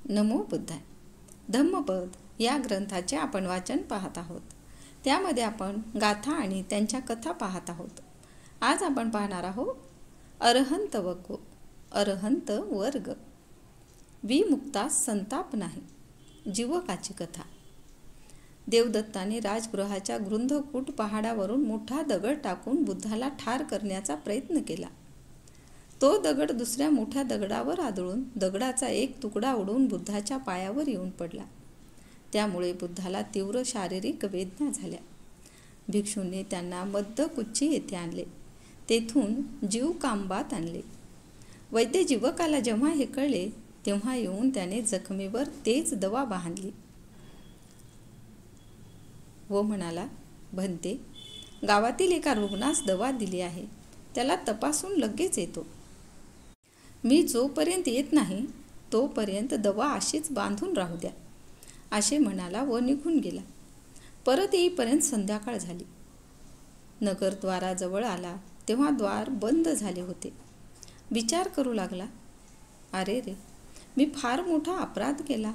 नमो बुद्धाय. धम्मपद या ग्रंथाचे आपण वाचन पाहत आहोत. त्यामध्ये आपण गाथा आणि त्यांच्या कथा पाहत आहोत. आज आपण पाहणार आहोत अरहंत वर्ग. विमुक्तास संताप नाही. जीवकाची कथा. देवदत्ताने राजगृहाच्या गृंधकूट पहाडावरून मोठा दगड टाकून बुद्धाला ठार करण्याचा प्रयत्न केला. तो दगड दुसऱ्या मोठ्या दगडावर आदळून दगडाचा एक तुकडा उडून बुद्धाच्या पायावर येऊन पडला. त्यामुळे बुद्धाला तीव्र शारीरिक वेदना झाल्या. भिक्षूंनी त्यांना मद्दकुच्ची येथे आणले. तेथून जीवकांबात आणले. वैद्य जीवकाला जेव्हा हे कळले तेव्हा येऊन त्याने जखमेवर तेज दवा बांधली व म्हणाला, भन्ते, गावातील एका रुग्णास दवा दिली आहे. त्याला तपासून लगेच येतो. मी जोपर्यंत येत नाही तोपर्यंत दवा अशीच बांधून राहू द्या, असे म्हणाला व निघून गेला. परत येईपर्यंत संध्याकाळ झाली. नगरद्वाराजवळ आला तेव्हा द्वार बंद झाले होते. विचार करू लागला, अरे रे, मी फार मोठा अपराध केला.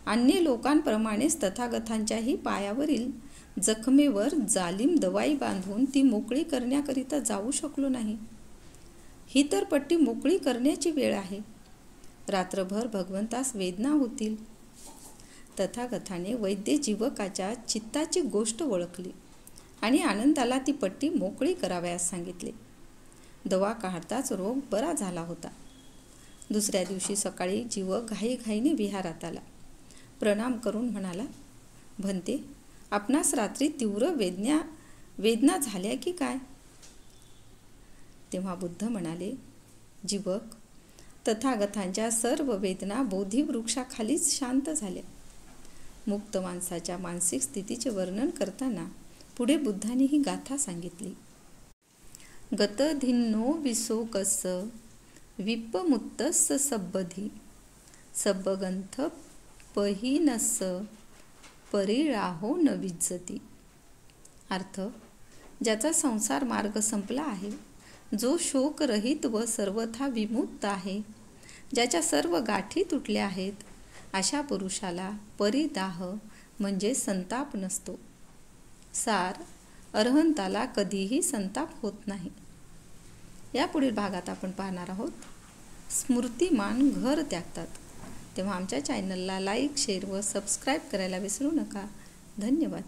अन्य लोकांप्रमाणेच तथागतांच्याही पायावरील जखमेवर जालिम दवाई बांधून ती मोकळी करण्याकरिता जाऊ शकलो नाही. ही तर पट्टी मोकळी करण्याची वेळ आहे. रात्रभर भगवंतास वेदना होतील. तथागताने वैद्य जीवकाच्या चित्ताची गोष्ट ओळखली आणि आनंदाला ती पट्टी मोकळी करावयास सांगितले. दवा काढताच रोग बरा झाला होता. दुसऱ्या दिवशी सकाळी जीवक घाईघाईने विहारात आला. प्रणाम करून म्हणाला, भन्ते, आपणास रात्री तीव्र वेदना झाल्या की काय? तेव्हा बुद्ध म्हणाले, जीवक, तथागतांच्या सर्व वेदना बोधिवृक्षाखालीच शांत झाल्या. मुक्त माणसाच्या मानसिक स्थितीचे वर्णन करताना पुढे बुद्धाने ही गाथा सांगितली. गतधिन्नो विशोकस्स विपमुत्तस्स सब्बधी सब्बगंथ पहीनस्स परिराहो न विज्जती. अर्थ, ज्याचा संसार मार्ग संपला आहे, जो शोकरहित व सर्वथा विमुक्त आहे, ज्याच्या सर्व गाठी तुटल्या आहेत, अशा पुरुषाला परिदाह म्हणजे संताप नसतो. सार, अरहंताला कधीही संताप होत नाही. या पुढील भागात आपण पाहणार आहोत, स्मृतिमान घर त्यागतात. तेव्हा आमच्या चॅनलला लाईक, शेअर व सबस्क्राईब करायला विसरू नका. धन्यवाद.